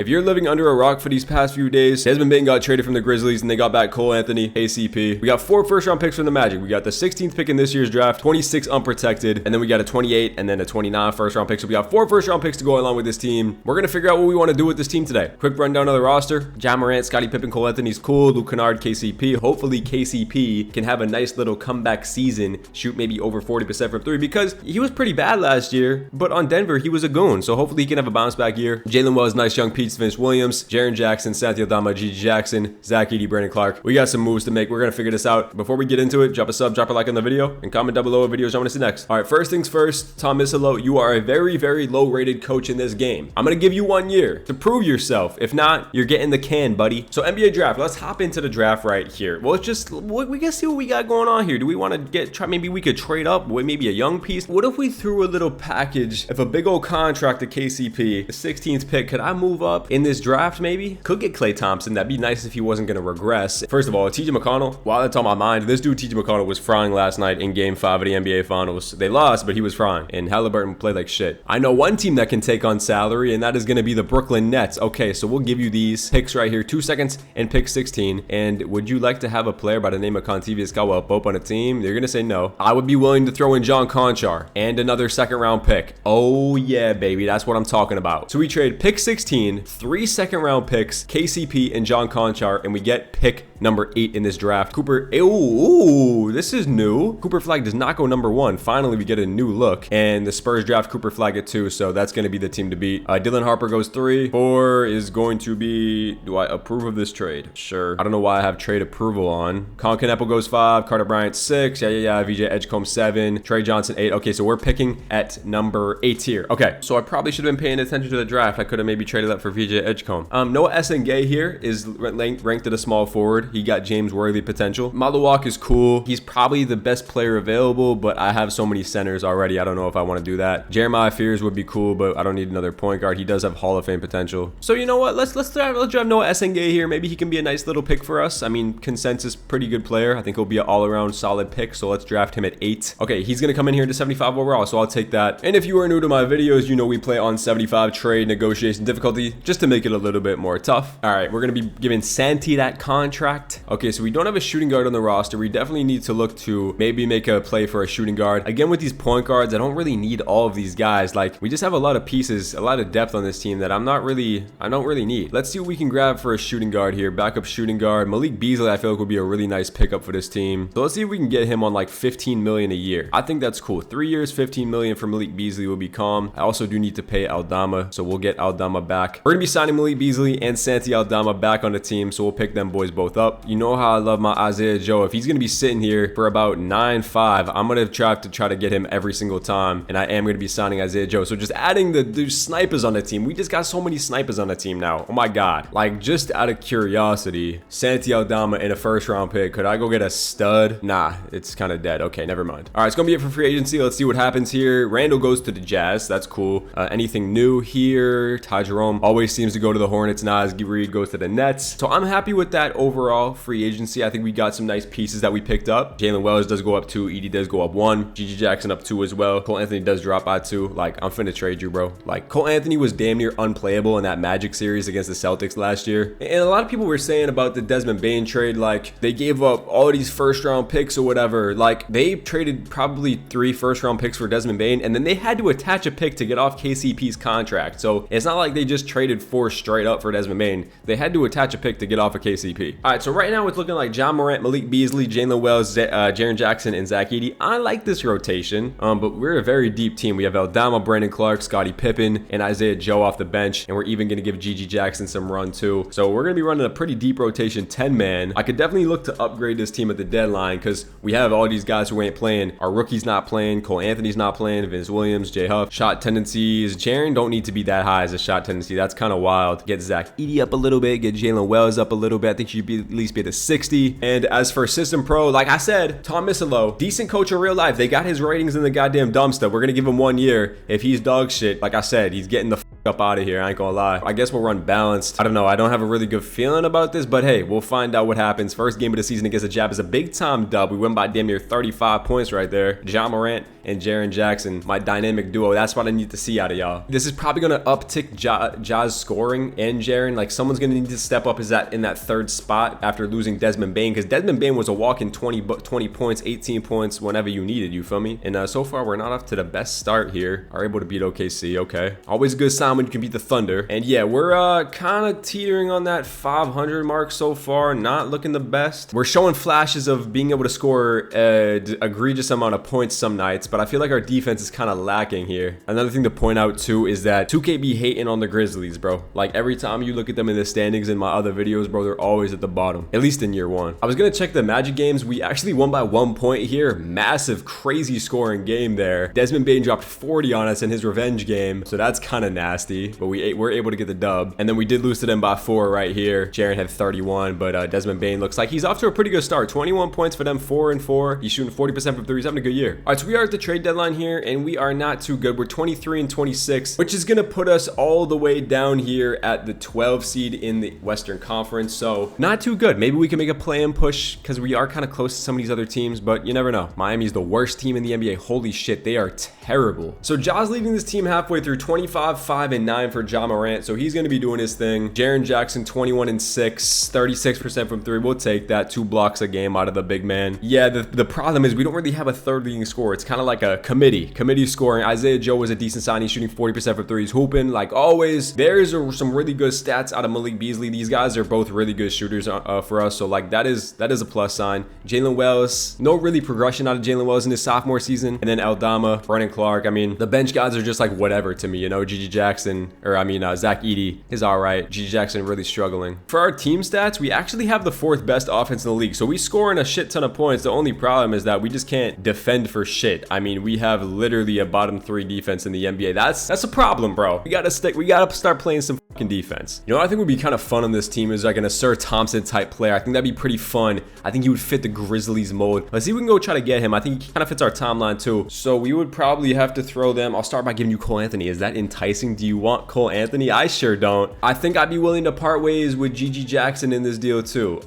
If you're living under a rock for these past few days, Desmond Bane got traded from the Grizzlies and they got back Cole Anthony, KCP. We got 4 first-round picks from the Magic. We got the 16th pick in this year's draft, 26 unprotected, and then we got a 28 and then a 29 first-round pick. So we got 4 first-round picks to go along with this team. We're going to figure out what we want to do with this team today. Quick rundown of the roster. Ja Morant, Scottie Pippen, Cole Anthony's cool. Luke Kennard, KCP. Hopefully KCP can have a nice little comeback season, shoot maybe over 40% from 3 because he was pretty bad last year, but on Denver, he was a goon. So hopefully he can have a bounce back year. Jalen Wells, nice young Pete, Vince Williams, Jaren Jackson, Santi Aldama, Gigi Jackson, Zach Edey, Brandon Clark. We got some moves to make. We're going to figure this out. Before we get into it, drop a sub, drop a like on the video, and comment down below what videos you want to see next. All right, first things first, Tom Izzo, you are a very, very low-rated coach in this game. I'm going to give you 1 year to prove yourself. If not, you're getting the can, buddy. So NBA draft, let's hop into the draft right here. Well, it's just, we can see what we got going on here. Do we want to maybe we could trade up with maybe a young piece? What if we threw a little package, if a big old contract to KCP, the 16th pick, could I move up in this draft maybe? Could get Klay Thompson. That'd be nice if he wasn't going to regress. First of all, TJ McConnell, while that's on my mind, this dude TJ McConnell was frying last night in game 5 of the NBA Finals. They lost, but he was frying, and Halliburton played like shit. I know one team that can take on salary, and that is going to be the Brooklyn Nets. Okay, so we'll give you these picks right here, 2 seconds and pick 16. And would you like to have a player by the name of Contavious Caldwell-Pope on a team? You're going to say no. I would be willing to throw in John Conchar and another 2nd round pick. Oh yeah, baby, that's what I'm talking about. So we trade pick 16, 3 2nd round picks, KCP and John Conchar, and we get pick number 8 in this draft. Cooper, ooh, this is new. Cooper Flag does not go number 1. Finally, we get a new look. And the Spurs draft Cooper Flag at 2, so that's going to be the team to beat. Dylan Harper goes 3. 4 is going to be, do I approve of this trade? Sure. I don't know why I have trade approval on. Colin Kneppel goes 5. Carter Bryant 6. Yeah. VJ Edgecombe 7. Trey Johnson 8. Okay, so we're picking at number 8 here. Okay, so I probably should have been paying attention to the draft. I could have maybe traded that for VJ Edgecombe. Noah Essengay here is ranked at a small forward. He got James Worthy potential. Maluwak is cool. He's probably the best player available, but I have so many centers already. I don't know if I want to do that. Jeremiah Fears would be cool, but I don't need another point guard. He does have Hall of Fame potential. So you know what? Let's drive Noah Essengay here. Maybe he can be a nice little pick for us. I mean, consensus pretty good player. I think he'll be an all-around solid pick. So let's draft him at 8. Okay, he's gonna come in here to 75 overall, so I'll take that. And if you are new to my videos, you know we play on 75 trade negotiation difficulty just to make it a little bit more tough. All right, we're gonna be giving Santi that contract. Okay, so we don't have a shooting guard on the roster. We definitely need to look to maybe make a play for a shooting guard. Again, with these point guards, I don't really need all of these guys. Like, we just have a lot of pieces, a lot of depth on this team that I don't really need. Let's see what we can grab for a shooting guard here. Backup shooting guard. Malik Beasley, I feel like would be a really nice pickup for this team. So let's see if we can get him on like 15 million a year. I think that's cool. 3 years, 15 million for Malik Beasley will be calm. I also do need to pay Aldama, so we'll get Aldama back. We're gonna be signing Malik Beasley and Santi Aldama back on the team, so we'll pick them boys both up. You know how I love my Isaiah Joe. If he's gonna be sitting here for about 9.5, I'm gonna try to get him every single time, and I am gonna be signing Isaiah Joe. So just adding the snipers on the team. We just got so many snipers on the team now. Oh my god. Like, just out of curiosity, Santi Aldama in a 1st round pick. Could I go get a stud? Nah, it's kind of dead. Okay, never mind. All right, it's gonna be it for free agency. Let's see what happens here. Randall goes to the Jazz. That's cool. Anything new here? Ty Jerome always seems to go to the Hornets. Naz Reid goes to the Nets. So I'm happy with that overall free agency. I think we got some nice pieces that we picked up. Jalen Wells does go up 2. Edey does go up 1. Gigi Jackson up 2 as well. Cole Anthony does drop by 2. Like, I'm finna trade you, bro. Like, Cole Anthony was damn near unplayable in that Magic series against the Celtics last year. And a lot of people were saying about the Desmond Bane trade, like, they gave up all these 1st round picks or whatever. Like, they traded probably 3 1st round picks for Desmond Bane, and then they had to attach a pick to get off KCP's contract. So it's not like they just traded 4 straight up for Desmond Bane. They had to attach a pick to get off of KCP. All right, so right now it's looking like Ja Morant, Malik Beasley, Jalen Wells, Jaren Jackson, and Zach Edey. I like this rotation, but we're a very deep team. We have Aldama, Brandon Clark, Scottie Pippen, and Isaiah Joe off the bench, and we're even going to give Gigi Jackson some run too. So we're going to be running a pretty deep rotation, 10-man. I could definitely look to upgrade this team at the deadline because we have all these guys who ain't playing. Our rookie's not playing. Cole Anthony's not playing. Vince Williams, J Huff. Shot tendencies. Jaren don't need to be that high as a shot tendency. That's kind of wild. Get Zach Edey up a little bit. Get Jalen Wells up a little bit. I think she should at least be at a 60. And as for System Pro, like I said, Tom Izzo, decent coach in real life. They got his ratings in the goddamn dumpster. We're going to give him 1 year. If he's dog shit, like I said, he's getting the up out of here. I ain't gonna lie. I guess we'll run balanced. I don't know. I don't have a really good feeling about this, but hey, we'll find out what happens. First game of the season against the Jap is a big time dub. We win by damn near 35 points right there. Ja Morant and Jaren Jackson, my dynamic duo. That's what I need to see out of y'all. This is probably gonna uptick Ja's scoring and Jaren. Like, someone's gonna need to step up in that third spot after losing Desmond Bane, because Desmond Bane was a walk-in 20 points, 18 points whenever you needed, you feel me? And so far we're not off to the best start here. Are able to beat OKC. Okay, always a good sign when you can beat the Thunder. And yeah, we're kind of teetering on that 500 mark so far. Not looking the best. We're showing flashes of being able to score an egregious amount of points some nights, but I feel like our defense is kind of lacking here. Another thing to point out too is that 2K be hating on the Grizzlies, bro. Like, every time you look at them in the standings in my other videos, bro, they're always at the bottom, at least in year one. I was gonna check the Magic games. We actually won by 1 point here. Massive, crazy scoring game there. Desmond Bane dropped 40 on us in his revenge game, so that's kind of nasty, but we're able to get the dub. And then we did lose to them by 4 right here. Jaren had 31, but Desmond Bane looks like he's off to a pretty good start. 21 points for them, 4-4. He's shooting 40% from 3. He's having a good year. All right, so we are at the trade deadline here, and we are not too good. We're 23 and 26, which is gonna put us all the way down here at the 12 seed in the Western Conference. So not too good. Maybe we can make a play-in push, because we are kind of close to some of these other teams, but you never know. Miami's the worst team in the NBA. Holy shit, they are terrible. So Ja's leading this team halfway through. 25, 5, and 9 for Ja Morant, so he's gonna be doing his thing. Jaren Jackson 21 and 6, 36% from 3. We'll take that. 2 blocks a game out of the big man. Yeah, the problem is we don't really have a third leading scorer. It's kind of like a committee scoring. Isaiah Joe was a decent sign. He's shooting 40% from 3. He's hooping like always. There's some really good stats out of Malik Beasley. These guys are both really good shooters for us, so like that is a plus sign. Jalen Wells, no really progression out of Jalen Wells in his sophomore season. And then Aldama, Brandon Clark. I mean, the bench guys are just like whatever to me, you know. GG Jackson, or I mean Zach Edey is all right. GG Jackson really struggling. For our team stats, we actually have the 4th best offense in the league, so we scoring a shit ton of points. The only problem is that we just can't defend for shit. I mean, we have literally a bottom 3 defense in the NBA. That's a problem, bro. We gotta start playing some fucking defense. You know what I think would be kind of fun on this team is like an Asir Thompson type player. I think that'd be pretty fun. I think he would fit the Grizzlies mold. Let's see if we can go try to get him. I think he kind of fits our timeline too. So we would probably have to throw them. I'll start by giving you Cole Anthony. Is that enticing? Do you want Cole Anthony? I sure don't. I think I'd be willing to part ways with GG Jackson in this deal too.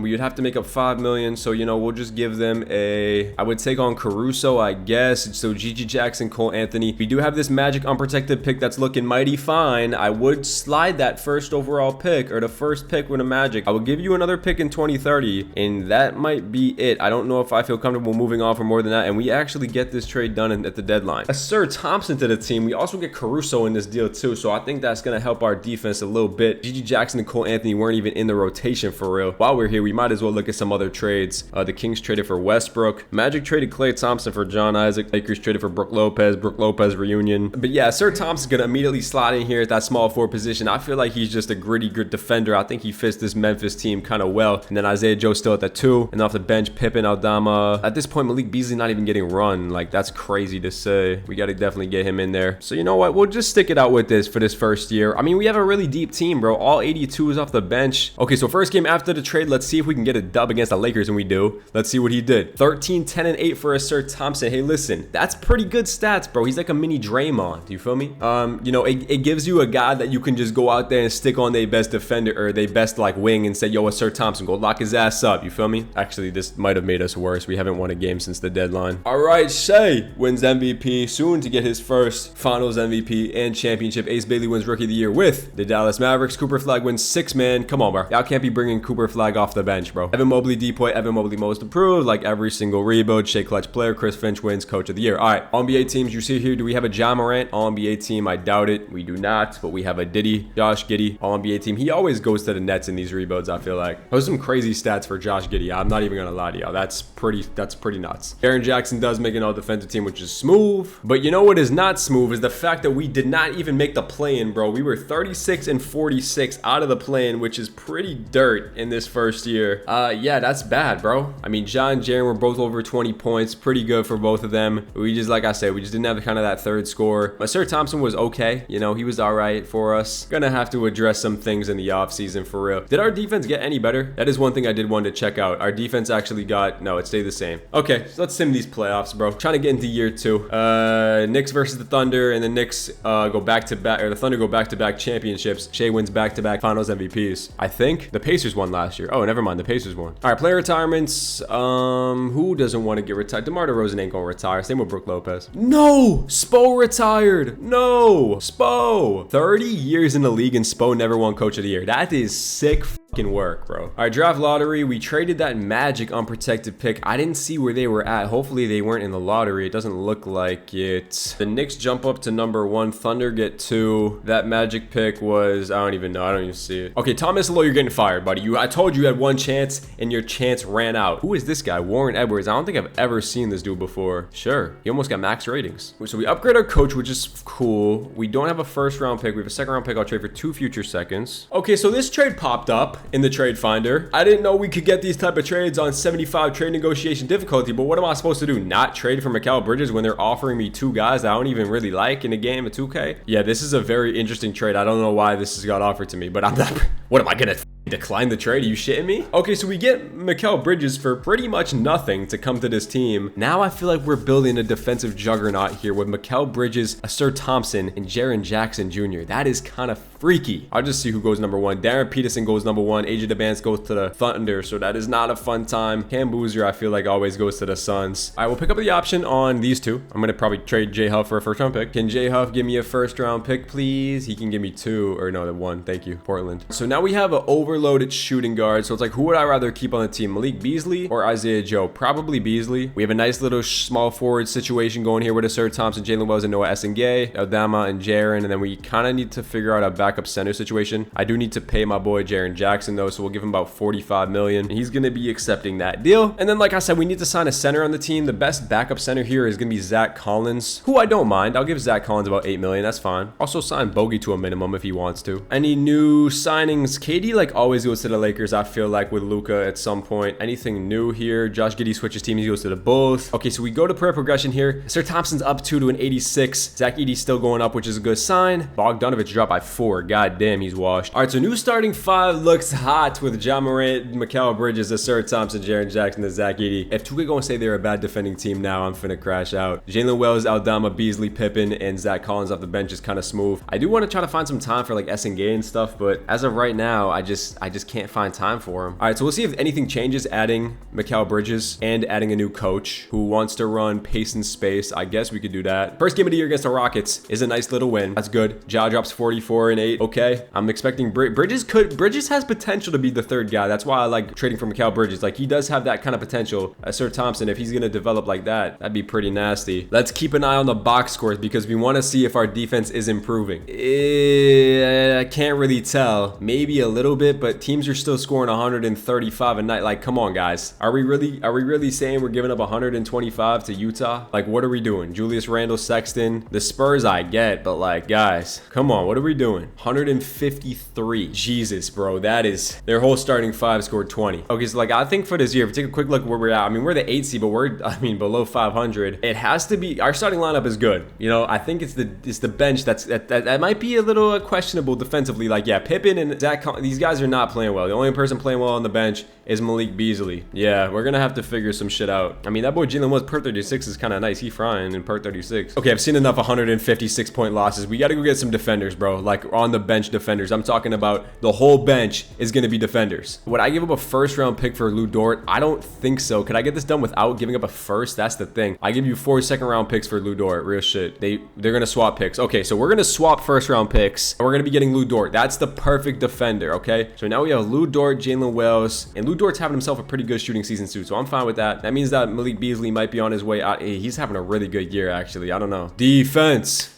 We would have to make up 5 million. So, you know, we'll just give them I would take on Caruso, I guess. So GG Jackson, Cole Anthony. We do have this Magic unprotected pick that's looking mighty fine. I would slide that first overall pick, or the first pick with a Magic. I will give you another pick in 2030, and that might be it. I don't know if I feel comfortable moving on for more than that, and we actually get this trade done at the deadline. Asir Thompson to the team. We also get Caruso in this deal too, so I think that's going to help our defense a little bit. GG Jackson and Cole Anthony weren't even in the rotation for real. While we're here, we might as well look at some other trades. The Kings traded for Westbrook. Magic traded Klay Thompson for John Isaac. Lakers traded for Brook Lopez reunion. But yeah, Asir Thompson's going to immediately slide in here at that small forward position. I feel like he's just a gritty, good defender. I think he fits this Memphis team kind of well. And then Isaiah Joe still at the 2. And off the bench, Pippen, Aldama. At this point, Malik Beasley not even getting run. Like, that's crazy to say. We got to definitely get him in there. So you know what? We'll just stick it out with this for this first year. I mean, we have a really deep team, bro. All 82 is off the bench. Okay, so first game after the trade, let's see if we can get a dub against the Lakers, and we do. Let's see what he did. 13, 10, and 8 for Asir Thompson. Hey, listen, that's pretty good stats, bro. He's like a mini Draymond. Do you feel me? You know, it gives you a guy that you can just go out there and stick on their best defender or their best like wing and say, yo, Asir Thompson, go lock his ass up. You feel me? Actually, this might have made us worse. We haven't won a game since the deadline. All right, Shea wins MVP, soon to get his first Finals MVP and championship. Ace Bailey wins Rookie of the Year with the Dallas Mavericks. Cooper Flag wins 6-man. Come on, bro. Y'all can't be bringing Cooper Flag off the bench, bro. Evan Mobley, D-Point. Evan Mobley most improved, like every single rebuild. Shea Clutch player. Chris Finch wins Coach of the Year. All right, All-NBA teams you see here. Do we have a Ja Morant All-NBA team? I doubt it. We do not, but we have a Diddy, Josh Giddey All-NBA team. He always goes to the Nets in these rebuilds, I feel like. Those are some crazy stats for Josh Giddey. I'm not even gonna lie to y'all. That's pretty nuts. Jaren Jackson does make an all-defensive team, which is smooth. But you know what is not smooth is the fact that we did not even make the play-in, bro. We were 36 and 46 out of the play-in, which is pretty dirt in this first year. Yeah, that's bad, bro. I mean, Ja and Jaren were both over 20 points. Pretty good for both of them. We just, like I said, we just didn't have kind of that third score. Asir Thompson was okay. You know, he was all right for us. Gonna have to address some things in the offseason for real. Did our defense get any better? That is one thing I did want to check out. Our defense actually got, no, it stayed the same. Okay, so let's sim these playoffs, bro. Trying to get into year 2. Knicks versus the Thunder, and the Knicks go back-to-back, or the Thunder go back-to-back championships. Shea wins back-to-back Finals MVPs. I think the Pacers won last year. Oh, never mind, the Pacers won. All right, player retirements. Who doesn't want to get retired? DeMar DeRozan ain't gonna retire. Same with Brook Lopez. No, Spo retired. No, Spo. 30 years in the league and Spo never won Coach of the Year. That is sick fucking work, bro. All right, draft lottery. We traded that Magic unprotected pick. I didn't see where they were at. Hopefully they weren't in the lottery. It doesn't look like it. The Knicks jump up to number 1. Thunder get 2. That Magic pick was, I don't even know. I don't even see it. Okay, Thomas Lowe, you're getting fired, buddy. I told you had one chance and your chance ran out. Who is this guy? Warren Edwards. I don't think I've ever seen this dude before. Sure. He almost got max ratings. So we upgrade our coach, which is cool. We don't have a first round pick. We have a second round pick. I'll trade for 2 future seconds. Okay, so this trade popped up in the trade finder. I didn't know we could get these type of trades on 75 trade negotiation difficulty, but what am I supposed to do? Not trade for Mikal Bridges when they're offering me 2 guys that I don't even really like in a game of 2K? Yeah, this is a very interesting trade. I don't know why this has got offered to me, but I'm not. What am I gonna decline the trade? Are you shitting me? Okay, so we get Mikal Bridges for pretty much nothing to come to this team. Now I feel like we're building a defensive juggernaut here with Mikal Bridges, Sir Thompson, and Jaren Jackson Jr. That is kind of freaky. I'll just see who goes number 1. Darren Peterson goes number 1. AJ DeBance goes to the Thunder, so that is not a fun time. Cam Boozer, I feel like, always goes to the Suns. All right, we'll pick up the option on these 2. I'm gonna probably trade J Huff for a first round pick. Can J Huff give me a first round pick, please? He can give me 2, or no, the 1. Thank you, Portland. So now we have an overloaded shooting guard. So it's like, who would I rather keep on the team, Malik Beasley or Isaiah Joe? Probably Beasley. We have a nice little small forward situation going here with Sir Thompson, Jalen Wells, and Noah Essengay, Aldama, and Jaren. And then we kind of need to figure out a backup center situation. I do need to pay my boy Jaren Jackson though, so we'll give him about $45 million. He's going to be accepting that deal. And then, like I said, we need to sign a center on the team. The best backup center here is going to be Zach Collins, who I don't mind. I'll give Zach Collins about $8 million. That's fine. Also sign Bogey to a minimum if he wants to. Any new signings? KD like always goes to the Lakers, I feel like, with Luka at some point. Anything new here? Josh Giddey switches teams. He goes to the Bulls. Okay, so we go to prayer progression here. Sir Thompson's up 2 to an 86. Zach Edey's still going up, which is a good sign. Bogdanovich dropped by 4. God damn, he's washed. All right, so new starting 5 looks hot with Ja Morant, Mikal Bridges, Sir Thompson, Jaren Jackson, and Zach Edey. If 2K gonna say they're a bad defending team now, I'm finna crash out. Jalen Wells, Aldama, Beasley, Pippen, and Zach Collins off the bench is kind of smooth. I do want to try to find some time for like Essengay and stuff, but as of right now, I just can't find time for him. All right, so we'll see if anything changes adding Mikal Bridges and adding a new coach who wants to run pace and space. I guess we could do that. First game of the year against the Rockets is a nice little win. That's good. Ja drops 44 and 8. Okay, I'm expecting Bridges has potential to be the 3rd guy. That's why I like trading for Mikal Bridges. Like, he does have that kind of potential. Sir Thompson, if he's gonna develop like that, that'd be pretty nasty. Let's keep an eye on the box scores because we want to see if our defense is improving. I can't really tell. Maybe a little bit, but teams are still scoring 135 a night. Like, come on, guys. Are we really saying we're giving up 125 to Utah? Like, what are we doing? Julius Randle, Sexton, the Spurs I get, but like, guys, come on, what are we doing? 153. Jesus, bro, that is their whole starting 5 scored 20. Okay, so like, I think for this year, if we take a quick look where we're at, I mean, we're the 8th seed, but we're, I mean, below 500. It has to be, our starting lineup is good. You know, I think it's the bench that might be a little questionable defensively. Like, yeah, Pippen and Zach, these guys are not playing well. The only person playing well on the bench is Malik Beasley. Yeah, we're gonna have to figure some shit out. I mean, that boy Jalen Woods per 36 is kind of nice. He frying in per 36. Okay, I've seen enough 156 point losses. We got to go get some defenders, bro. Like, on the bench defenders. I'm talking about the whole bench is gonna be defenders. Would I give up a first round pick for Lou Dort? I don't think so. Could I get this done without giving up a first? That's the thing. I give you 4 second round picks for Lou Dort. Real shit. They're gonna swap picks. Okay, so we're gonna swap first round picks and we're gonna be getting Lou Dort. That's the perfect defender. Okay, so now we have Lou Dort, Jalen Wells, and Lou Dort's having himself a pretty good shooting season too, so I'm fine with that. That means that Malik Beasley might be on his way out. Hey, he's having a really good year, actually. I don't know. Defense.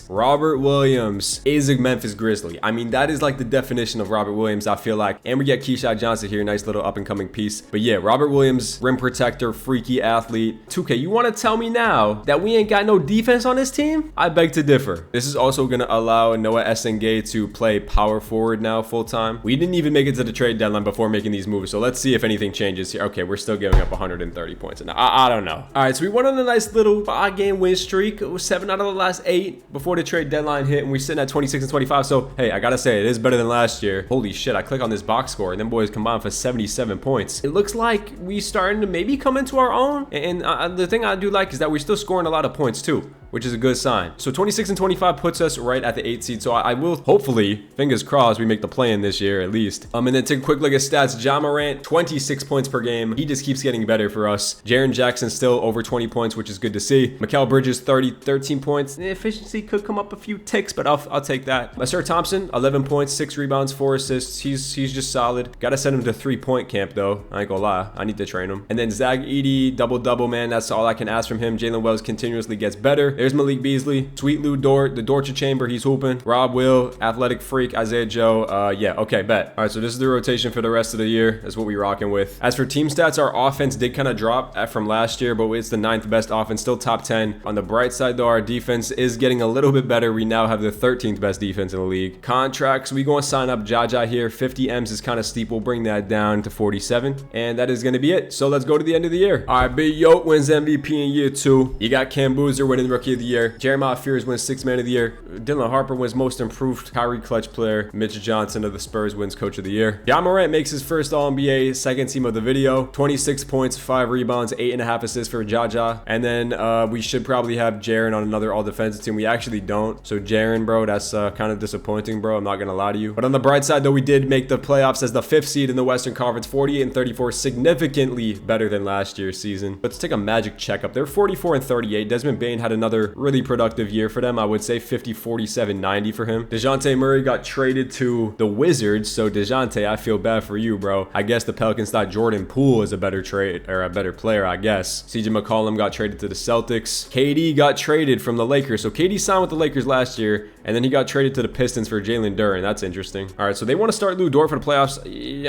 Robert Williams is a Memphis Grizzly. I mean, that is like the definition of Robert Williams, I feel like. And we get Keyshawn Johnson here, nice little up and coming piece. But yeah, Robert Williams, rim protector, freaky athlete. 2K, you want to tell me now that we ain't got no defense on this team? I beg to differ. This is also going to allow Noah Essengay to play power forward now full time. We didn't even make it to the trade deadline before making these moves, so let's see if anything changes here. Okay, we're still giving up 130 points. And I don't know. All right, so we went on a nice little 5-game win streak. It was 7 out of the last 8 before the trade deadline hit, and we're sitting at 26 and 25. So hey, I gotta say, it is better than last year. Holy shit, I click on this box score and them boys combined for 77 points. It looks like we starting to maybe come into our own, and the thing I do like is that we're still scoring a lot of points too, which is a good sign. So 26 and 25 puts us right at the 8th seed. So I will hopefully, fingers crossed, we make the play in this year at least. And then take a quick look at stats. Ja Morant, 26 points per game. He just keeps getting better for us. Jaren Jackson still over 20 points, which is good to see. Mikal Bridges, 13 points. The efficiency could come up a few ticks, but I'll take that. Sir Thompson, 11 points, 6 rebounds, 4 assists. He's just solid. Gotta send him to 3-point camp though. I ain't gonna lie. I need to train him. And then Zach Edey, double, man. That's all I can ask from him. Jalen Wells continuously gets better. There's Malik Beasley. Sweet Lou Dort, the Dortcher Chamber. He's hooping. Rob Will, athletic freak. Isaiah Joe. Yeah, okay, bet. All right, so this is the rotation for the rest of the year. That's what we rocking with. As for team stats, our offense did kind of drop from last year, but it's the 9th best offense, still top 10. On the bright side though, our defense is getting a little bit better. We now have the 13th best defense in the league. Contracts, we going to sign up Jaja here. 50 M's is kind of steep. We'll bring that down to 47, and that is going to be it. So let's go to the end of the year. All right, Big Yoke wins MVP in year 2. You got Cam Boozer winning Rookie of the Year. Jeremiah Fears wins 6th Man of the Year. Dylan Harper wins Most Improved. Kyrie Clutch Player. Mitch Johnson of the Spurs wins Coach of the Year. Ja Morant makes his first All-NBA, 2nd team of the video. 26 points, 5 rebounds, 8.5 assists for Jaja. And then we should probably have Jaren on another All-Defensive team. We actually don't. So Jaren, bro, that's kind of disappointing, bro. I'm not going to lie to you. But on the bright side, though, we did make the playoffs as the 5th seed in the Western Conference. 48 and 34, significantly better than last year's season. Let's take a Magic checkup. They're 44 and 38. Desmond Bane had another really productive year for them. I would say 50, 47, 90 for him. DeJounte Murray got traded to the Wizards. So DeJounte, I feel bad for you, bro. I guess the Pelicans thought Jordan Poole is a better trade or a better player, I guess. CJ McCollum got traded to the Celtics. KD got traded from the Lakers. So KD signed with the Lakers last year, and then he got traded to the Pistons for Jalen Duren. That's interesting. All right, so they want to start Lou Dort for the playoffs.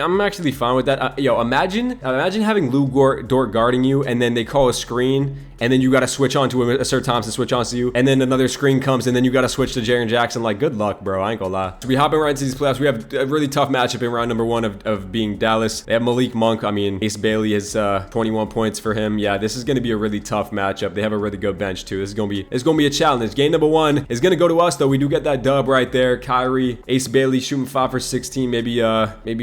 I'm actually fine with that. Yo, imagine having Lou Dort guarding you, and then they call a screen, and then you got to switch on to a Sir Thompson switch on to you, and then another screen comes, and then you got to switch to Jaren Jackson. Like, good luck, bro. I ain't gonna lie. So we hopping right into these playoffs. We have a really tough matchup in round number 1 of being Dallas. They have Malik Monk. I mean, Ace Bailey is 21 points for him. Yeah, this is gonna be a really tough matchup. They have a really good bench too. It's gonna be a challenge. Game number 1 is gonna go to us though. We do get that dub right there. Kyrie, Ace Bailey shooting 5 for 16. Maybe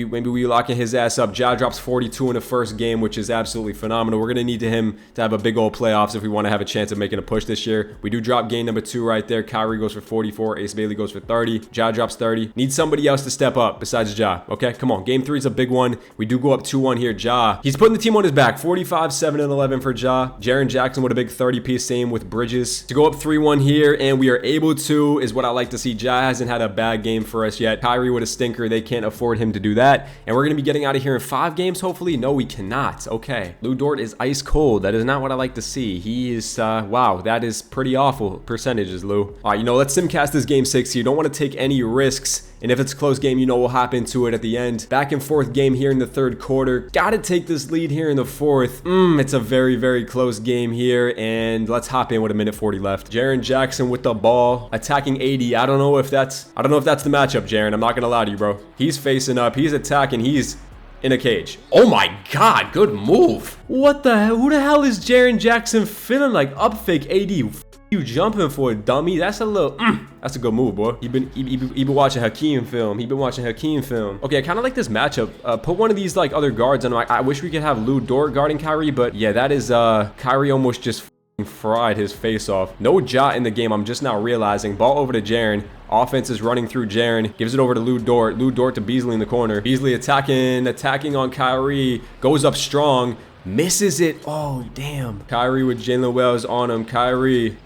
we locking his ass up. Ja drops 42 in the first game, which is absolutely phenomenal. We're gonna need him to have a big old playoffs if we want to have a chance of making a push this year. We do drop game number 2 right there. Kyrie goes for 44. Ace Bailey goes for 30. Ja drops 30. Need somebody else to step up besides Ja. Okay, come on. Game 3 is a big one. We do go up 2-1 here. Ja, he's putting the team on his back. 45, 7, and 11 for Ja. Jaren Jackson with a big 30-piece, same with Bridges. To go up 3-1 here, and we are able to, is what I like to see. Ja hasn't had a bad game for us yet. Kyrie with a stinker. They can't afford him to do that. And we're going to be getting out of here in 5 games, hopefully. No, we cannot. Okay. Lou Dort is ice cold. That is not what I like to see. He is, wow, that is pretty awful percentages, Lou. All right, let's simcast this game 6 here. You don't want to take any risks. And if it's a close game, we'll hop into it at the end. Back and forth game here in the 3rd quarter. Gotta take this lead here in the 4th. It's a very, very close game here. And let's hop in with a minute 40 left. Jaren Jackson with the ball, attacking 80. I don't know if that's the matchup, Jaren. I'm not gonna lie to you, bro. He's facing up. He's attacking. He's in a cage. Oh my God, good move. What the hell? Who the hell is Jaren Jackson feeling like? Up fake AD. You jumping for a dummy? That's a little, that's a good move, boy. He been watching Hakeem film. Okay, I kind of like this matchup. Put one of these like other guards on. I wish we could have Lou Dort guarding Kyrie, but yeah, that is Kyrie almost just fried his face off. No Ja in the game. I'm just now realizing. Ball over to Jaren. Offense is running through Jaren. Gives it over to Lou Dort. Lou Dort to Beasley in the corner. Beasley attacking on Kyrie. Goes up strong. Misses it. Oh, damn. Kyrie with Jalen Wells on him. Kyrie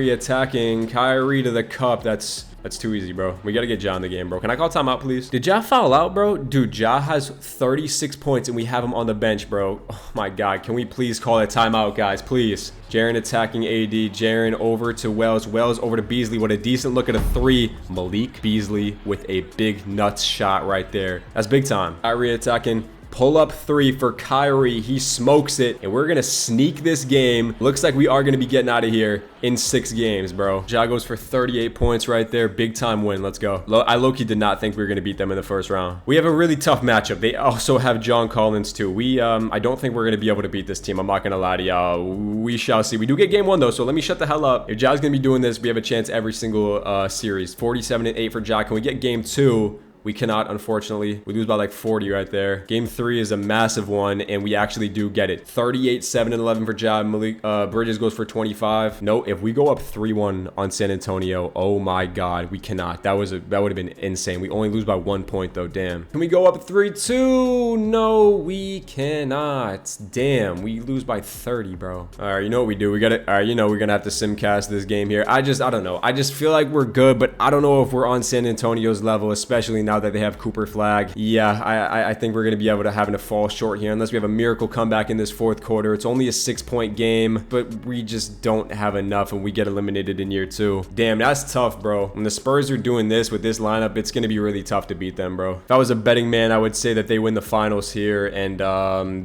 attacking. Kyrie to the cup. That's too easy, bro. We gotta get Ja in the game, bro. Can I call timeout, please? Did Ja foul out, bro? Dude, Ja has 36 points and we have him on the bench, bro. Oh my God. Can we please call a timeout, guys? Please. Jaren attacking AD. Jaren over to Wells. Wells over to Beasley with a decent look at a 3. Malik Beasley with a big nuts shot right there. That's big time. Kyrie attacking. Pull up 3 for Kyrie. He smokes it. And we're going to sneak this game. Looks like we are going to be getting out of here in 6 games, bro. Ja goes for 38 points right there. Big time win. Let's go. I low-key did not think we were going to beat them in the first round. We have a really tough matchup. They also have John Collins too. I don't think we're going to be able to beat this team. I'm not going to lie to y'all. We shall see. We do get game 1 though, so let me shut the hell up. If Ja's going to be doing this, we have a chance every single series. 47 and 8 for Ja. Can we get game 2? We cannot, unfortunately. We lose by like 40 right there. Game 3 is a massive one, and we actually do get it. 38, 7, and 11 for Ja. Malik Bridges goes for 25. No, if we go up 3-1 on San Antonio, oh my God, we cannot. That would have been insane. We only lose by 1 point though. Damn. Can we go up 3-2? No, we cannot. Damn, we lose by 30, bro. All right, you know what we do? We gotta. All right, you know we're gonna have to simcast this game here. I don't know. I just feel like we're good, but I don't know if we're on San Antonio's level, especially now that they have Cooper Flag. Yeah, I think we're gonna be able to having to fall short here unless we have a miracle comeback in this fourth quarter. It's only a 6-point game, but we just don't have enough, and we get eliminated in year 2. Damn, that's tough, bro. When the Spurs are doing this with this lineup, it's gonna be really tough to beat them, bro. If I was a betting man, I would say that they win the finals here, and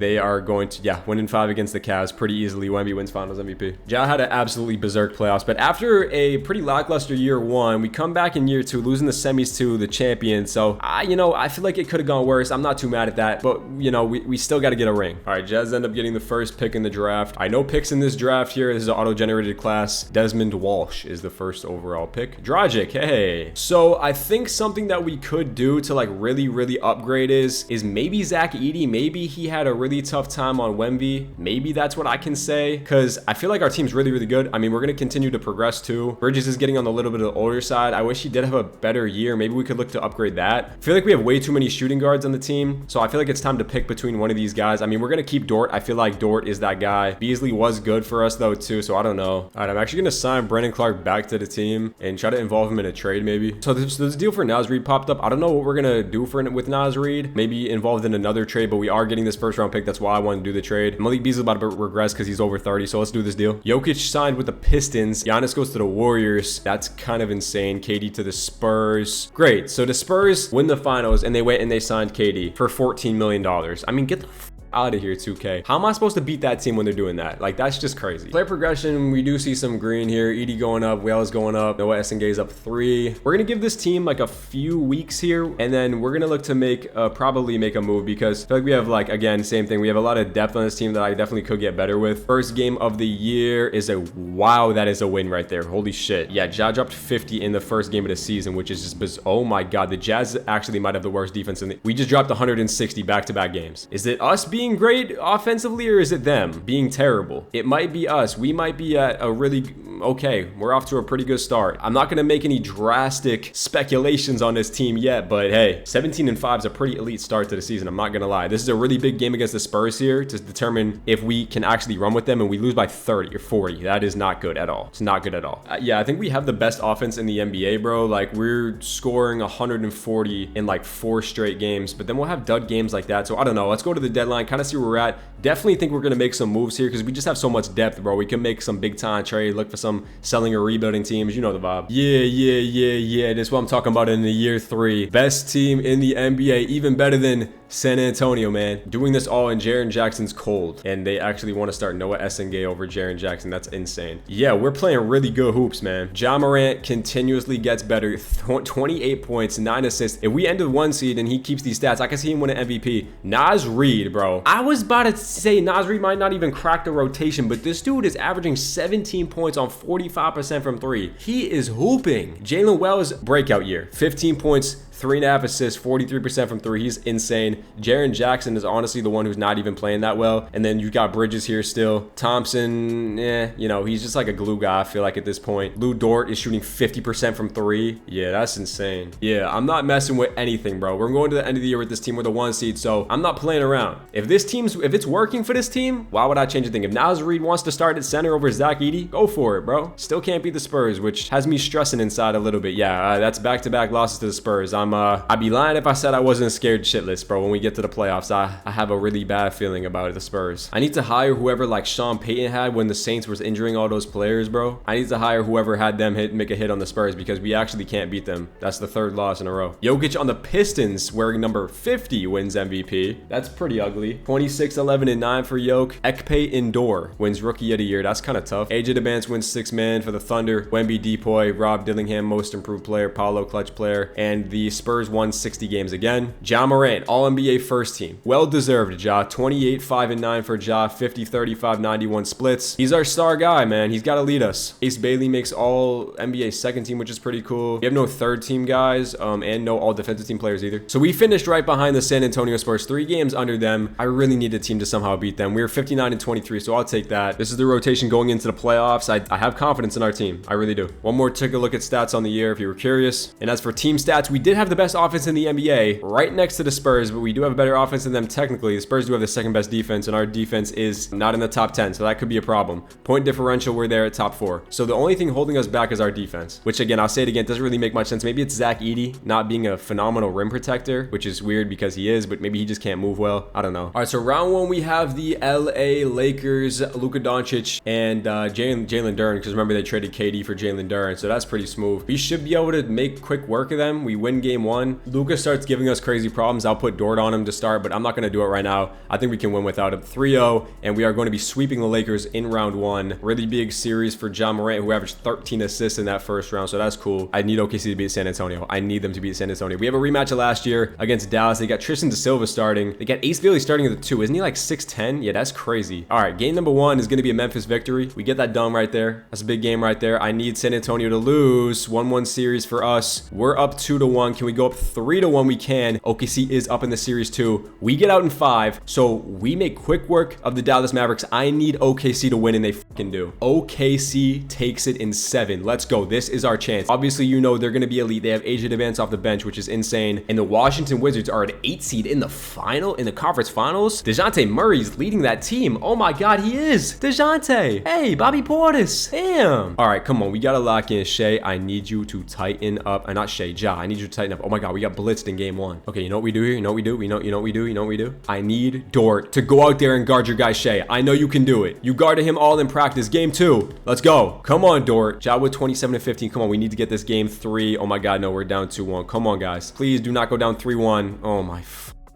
they are going to, yeah, win in 5 against the Cavs pretty easily. Wemby wins finals MVP. Ja had an absolutely berserk playoffs, but after a pretty lackluster year 1, we come back in year 2, losing the semis to the champions. So, you know, I feel like it could have gone worse. I'm not too mad at that, but, you know, we still got to get a ring. All right, Jazz end up getting the first pick in the draft. I know picks in this draft here. This is an auto-generated class. Desmond Walsh is the first overall pick. Dragic, hey. So, I think something that we could do to, like, really upgrade is maybe Zach Edey. Maybe he had a really tough time on Wemby. Maybe that's what I can say, because I feel like our team's really good. I mean, we're going to continue to progress too. Bridges is getting on the little bit of the older side. I wish he did have a better year. Maybe we could look to upgrade that. I feel like we have way too many shooting guards on the team, so I feel like it's time to pick between one of these guys. I mean, we're going to keep Dort. I feel like Dort is that guy. Beasley was good for us though too, so I don't know. All right, I'm actually going to sign Brandon Clark back to the team and try to involve him in a trade maybe. So this deal for Naz Reid popped up. I don't know what we're going to do with Naz Reid. Maybe involved in another trade, but we are getting this first round pick. That's why I want to do the trade. Malik Beasley about to regress because he's over 30, so let's do this deal. Jokic signed with the Pistons. Giannis goes to the Warriors. That's kind of insane. KD to the Spurs. Great. So the Spurs win the finals, and they went and they signed KD for $14 million. I mean, get the out of here, 2K. How am I supposed to beat that team when they're doing that? Like, that's just crazy. Player progression, we do see some green here. Edey going up, Wales going up, Noah Essengay's up 3. We're gonna give this team like a few weeks here, and then we're gonna look to make probably make a move, because I feel like we have, like, again, same thing. We have a lot of depth on this team that I definitely could get better with. First game of the year is a wow, that is a win right there. Holy shit. Yeah, Ja dropped 50 in the first game of the season, which is just oh my God. The Jazz actually might have the worst defense in the, we just dropped 160 back-to-back games. Is it us being great offensively, or is it them being terrible? It might be us. We might be at a really okay, we're off to a pretty good start. I'm not gonna make any drastic speculations on this team yet, but hey, 17-5 is a pretty elite start to the season. I'm not gonna lie. This is a really big game against the Spurs here to determine if we can actually run with them, and we lose by 30 or 40. That is not good at all. It's not good at all. Yeah, I think we have the best offense in the NBA, bro. Like, we're scoring 140 in like 4 straight games, but then we'll have dud games like that. So I don't know. Let's go to the deadline, kind of see where we're at. Definitely think we're gonna make some moves here because we just have so much depth, bro. We can make some big time trade, look for some selling or rebuilding teams. You know the vibe. Yeah. This is what I'm talking about in the year 3. Best team in the NBA, even better than San Antonio, man. Doing this all in Jaren Jackson's cold, and they actually want to start Noah Essengay over Jaren Jackson. That's insane. Yeah, we're playing really good hoops, man. Ja Morant continuously gets better. 28 points, 9 assists. If we end with 1 seed and he keeps these stats, I can see him win an MVP. Naz Reid, bro. I was about to say Naz Reid might not even crack the rotation, but this dude is averaging 17 points on 45% from 3. He is hooping. Jalen Wells, breakout year. 15 points, 3.5 assists, 43% from 3. He's insane. Jaren Jackson is honestly the one who's not even playing that well. And then you've got Bridges here still. Thompson, you know, he's just like a glue guy, I feel like, at this point. Lou Dort is shooting 50% from 3. Yeah, that's insane. Yeah, I'm not messing with anything, bro. We're going to the end of the year with this team with a 1 seed, so I'm not playing around. If it's working for this team, why would I change a thing? If Naz Reid wants to start at center over Zach Edey, go for it, bro. Still can't beat the Spurs, which has me stressing inside a little bit. Yeah, that's back-to-back losses to the Spurs. I'd be lying if I said I wasn't scared shitless, bro. When we get to the playoffs, I have a really bad feeling about the Spurs. I need to hire whoever like Sean Payton had when the Saints was injuring all those players, bro. I need to hire whoever had them make a hit on the Spurs, because we actually can't beat them. That's the 3rd loss in a row. Jokic on the Pistons, wearing number 50, wins MVP. That's pretty ugly. 26, 11, and 9 for Jokic. Ekpe Indoor wins Rookie of the Year. That's kind of tough. AJ DeBance wins 6 man for the Thunder. Wemby, Depoy, Rob Dillingham, most improved player. Paulo, clutch player. And the Spurs won 60 games again. Ja Morant, All-NBA first team. Well-deserved, Ja. 28, 5, and 9 for Ja. 50, 35, 91 splits. He's our star guy, man. He's got to lead us. Ace Bailey makes All-NBA second team, which is pretty cool. We have no third team guys, and no all-defensive team players either. So we finished right behind the San Antonio Spurs, 3 games under them. I really need a team to somehow beat them. We were 59 and 23, so I'll take that. This is the rotation going into the playoffs. I have confidence in our team. I really do. One more, take a look at stats on the year if you were curious. And as for team stats, we did have the best offense in the NBA, right next to the Spurs, but we do have a better offense than them technically. The Spurs do have the second best defense, and our defense is not in the top 10, so that could be a problem. Point differential, we're there at top 4. So the only thing holding us back is our defense, which again, I'll say it again, doesn't really make much sense. Maybe it's Zach Edey not being a phenomenal rim protector, which is weird because he is, but maybe he just can't move well. I don't know. All right, so round 1, we have the LA Lakers, Luka Doncic, and Jalen Duren, because remember they traded KD for Jalen Duren, so that's pretty smooth. We should be able to make quick work of them. We win game 1. Luka starts giving us crazy problems. I'll put Dort on him to start, but I'm not going to do it right now. I think we can win without him. 3-0, and we are going to be sweeping the Lakers in round 1. Really big series for Ja Morant, who averaged 13 assists in that first round, so that's cool. I need OKC to beat San Antonio. I need them to beat San Antonio. We have a rematch of last year against Dallas. They got Tristan Da Silva starting. They got Ace Bailey starting at the 2. Isn't he like 6'10"? Yeah, that's crazy. All right, game number 1 is going to be a Memphis victory. We get that done right there. That's a big game right there. I need San Antonio to lose. 1-1 series for us. We're up 2-1. Can we go up 3-1? We can. OKC is up in the series too. We get out in 5, so we make quick work of the Dallas Mavericks. I need OKC to win, and they fucking do. OKC takes it in 7. Let's go. This is our chance. Obviously, you know they're going to be elite. They have Asia Devance off the bench, which is insane. And the Washington Wizards are an 8 seed in the conference finals. DeJounte Murray's leading that team. Oh my God, he is. DeJounte. Hey, Bobby Portis. Damn. All right, come on. We got to lock in. Shea, I need you to tighten up. Not Shea, Ja. I need you to tighten up. Oh my God, we got blitzed in game 1. Okay, you know what we do here? You know what we do? You know what we do? You know what we do? I need Dort to go out there and guard your guy Shea. I know you can do it. You guarded him all in practice. Game 2. Let's go. Come on, Dort. Ja with 27 and 15. Come on, we need to get this game 3. Oh my God, no, we're down 2-1. Come on, guys. Please do not go down 3-1. Oh my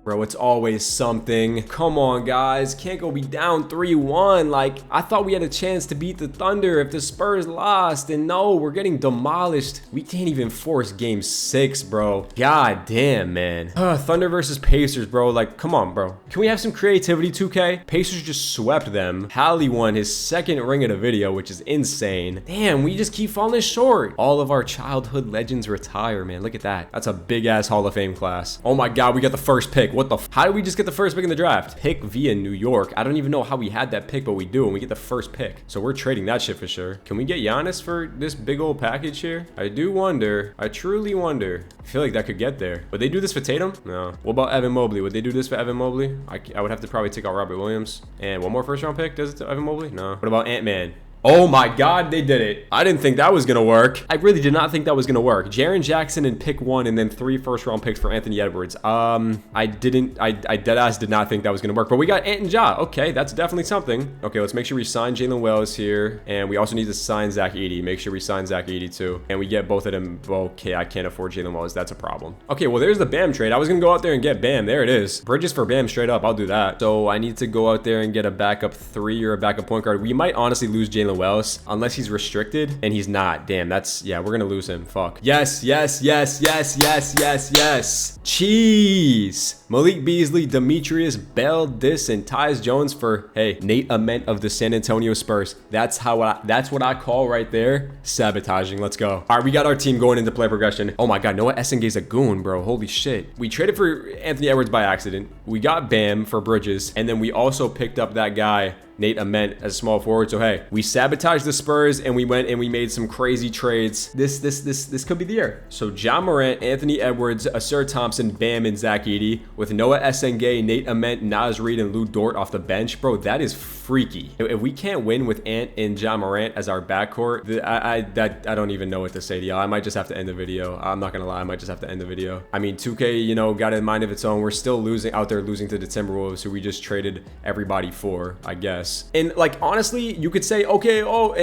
bro, it's always something. Come on, guys. Can't go be down 3-1. Like, I thought we had a chance to beat the Thunder if the Spurs lost. And no, we're getting demolished. We can't even force game 6, bro. God damn, man. Thunder versus Pacers, bro. Like, come on, bro. Can we have some creativity, 2K? Pacers just swept them. Hallie won his 2nd ring of the video, which is insane. Damn, we just keep falling short. All of our childhood legends retire, man. Look at that. That's a big-ass Hall of Fame class. Oh my God, we got the first pick. What the how did we just get the first pick in the draft? Pick via New York. I don't even know how we had that pick, but we do, and we get the first pick. So we're trading that shit for sure. Can we get Giannis for this big old package here? I do wonder. I truly wonder. I feel like that could get there. Would they do this for Tatum? No. What about Evan Mobley? Would they do this for Evan Mobley? I would have to probably take out Robert Williams. And one more first round pick. Does it to Evan Mobley? No. What about Ant-Man? Oh my God, they did it. I didn't think that was going to work. I really did not think that was going to work. Jaren Jackson in pick 1 and then 3 first-round picks for Anthony Edwards. I deadass did not think that was going to work, but we got Ant and Ja. Okay, that's definitely something. Okay, let's make sure we sign Jalen Wells here, and we also need to sign Zach Edey. Make sure we sign Zach Edey too, and we get both of them. Okay, I can't afford Jalen Wells. That's a problem. Okay, well, there's the Bam trade. I was going to go out there and get Bam. There it is. Bridges for Bam straight up. I'll do that. So I need to go out there and get a backup 3 or a backup point guard. We might honestly lose Jalen Wells unless he's restricted, and he's not. Damn, that's, yeah, we're gonna lose him. Fuck. Yes, yes, yes, yes, yes, yes, yes. Cheese. Malik Beasley, Demetrius Bell, and Tyus Jones for, hey, Nate Ament of the San Antonio Spurs. That's what I call right there sabotaging. Let's go. All right, we got our team going into play progression. Oh my God, Noah Essenge's a goon, bro. Holy shit. We traded for Anthony Edwards by accident. We got Bam for Bridges, and then we also picked up that guy Nate Ament as a small forward. So hey, we sabotaged the Spurs and we went and we made some crazy trades. This could be the year. So Ja Morant, Anthony Edwards, Asir Thompson, Bam, and Zach Edey with Noah Essengue, Nate Ament, Naz Reid, and Lou Dort off the bench. Bro, that is freaky. If we can't win with Ant and Ja Morant as our backcourt, I don't even know what to say to y'all. I might just have to end the video. I'm not gonna lie, I might just have to end the video. I mean, 2K, you know, got a mind of its own. We're still losing to the Timberwolves, who we just traded everybody for, I guess. guess. And like, honestly, you could say, okay,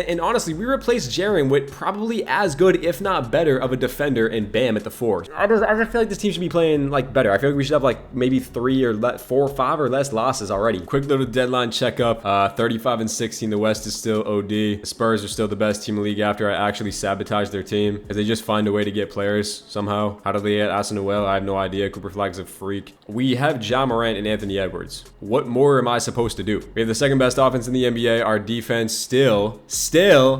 and honestly, we replaced Jaren with probably as good, if not better, of a defender in Bam at the 4. I just feel like this team should be playing like better. I feel like we should have like maybe 4 or 5 or less losses already. Quick little deadline checkup. 35-16. The West is still OD. The Spurs are still the best team in the league after I actually sabotaged their team, because they just find a way to get players somehow. How do they get Asa Noel? I have no idea. Cooper Flag's a freak. We have Ja Morant and Anthony Edwards. What more am I supposed to do? We have the second best offense in the NBA. Our defense still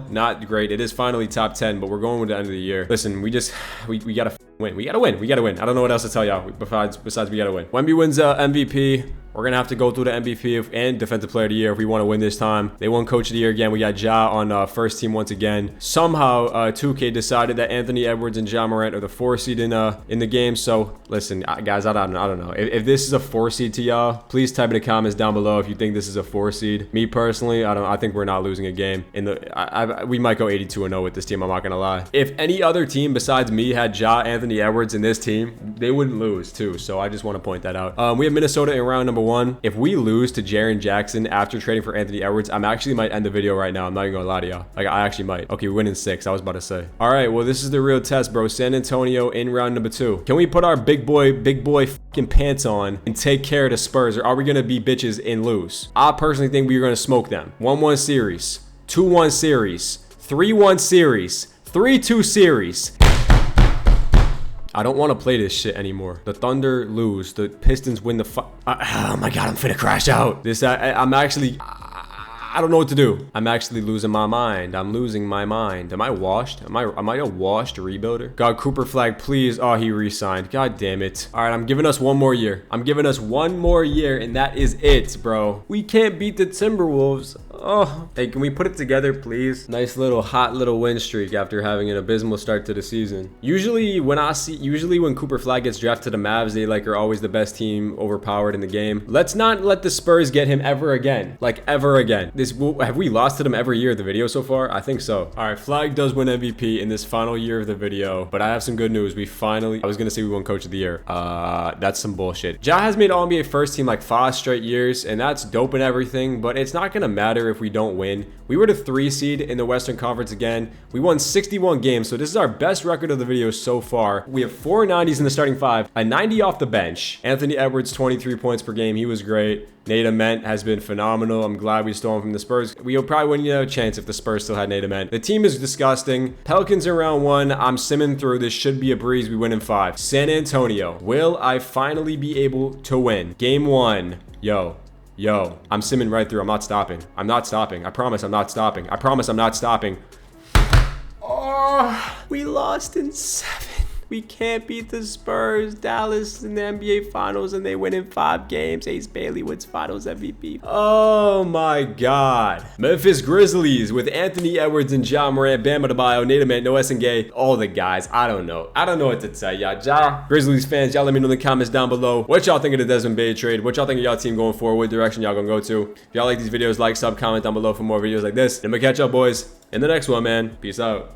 not great. It is finally top 10, but we're going with the end of the year. Listen, we gotta win. We gotta win. I don't know what else to tell y'all besides we gotta win. Wemby wins MVP. We're going to have to go through the MVP and Defensive Player of the Year if we want to win this time. They won Coach of the Year again. We got Ja on first team once again. Somehow, 2K decided that Anthony Edwards and Ja Morant are the 4 seed in the game. So, listen, guys, I don't know. If this is a 4 seed to y'all, please type in the comments down below if you think this is a 4 seed. Me personally, I think we're not losing a game. We might go 82-0 with this team, I'm not going to lie. If any other team besides me had Ja, Anthony Edwards in this team, they wouldn't lose too. So, I just want to point that out. We have Minnesota in round number 1. If we lose to Jaren Jackson after trading for Anthony Edwards, I'm actually might end the video right now. I'm not even gonna lie to y'all. Like, I actually might. Okay, we win in 6. I was about to say. All right, well, this is the real test, bro. San Antonio in round number 2. Can we put our big boy fucking pants on and take care of the Spurs, or are we gonna be bitches and lose? I personally think we're gonna smoke them. 1-1 series, 2-1 series, 3-1 series, 3-2 series. I don't want to play this shit anymore. The Thunder lose. The Pistons win the oh my God, I'm finna crash out. I'm actually... I don't know what to do. I'm actually losing my mind. I'm losing my mind. Am I washed? Am I a washed rebuilder? God, Cooper Flag, please. Oh, he re-signed. God damn it. All right, I'm giving us 1 more year. I'm giving us 1 more year, and that is it, bro. We can't beat the Timberwolves. Oh, hey, can we put it together, please? Nice little hot little win streak after having an abysmal start to the season. Usually when Cooper Flag gets drafted to the Mavs, they are always the best team, overpowered in the game. Let's not let the Spurs get him ever again. Like, ever again. Have we lost to them every year of the video so far? I think so. All right, Flag does win MVP in this final year of the video, but I have some good news. I was gonna say we won Coach of the Year. That's some bullshit. Ja has made All-NBA first team like 5 straight years, and that's dope and everything, but it's not gonna matter if we don't win. We were the 3 seed in the Western Conference again. We won 61 games, so this is our best record of the video so far. We have 4 90s in the starting 5, a 90 off the bench. Anthony Edwards, 23 points per game. He was great. Nate Ament has been phenomenal. I'm glad we stole him from the Spurs. We probably wouldn't have a chance if the Spurs still had Nate Ament. The team is disgusting. Pelicans in round 1. I'm simming through. This should be a breeze. We win in 5. San Antonio. Will I finally be able to win? Game 1. Yo, I'm simming right through. I'm not stopping. I'm not stopping. I promise I'm not stopping. I promise I'm not stopping. Oh, we lost in 7. We can't beat the Spurs. Dallas in the NBA Finals, and they win in 5 games. Ace Bailey wins Finals MVP. Oh my God. Memphis Grizzlies with Anthony Edwards and Ja Morant, Bam Adebayo, Nate Ament, Noah Gay, all the guys. I don't know what to tell y'all. Grizzlies fans, y'all let me know in the comments down below what y'all think of the Desmond Bane trade. What y'all think of y'all team going forward? What direction y'all gonna go to? If y'all like these videos, like, sub, comment down below for more videos like this. And I'm gonna catch y'all boys in the next one, man. Peace out.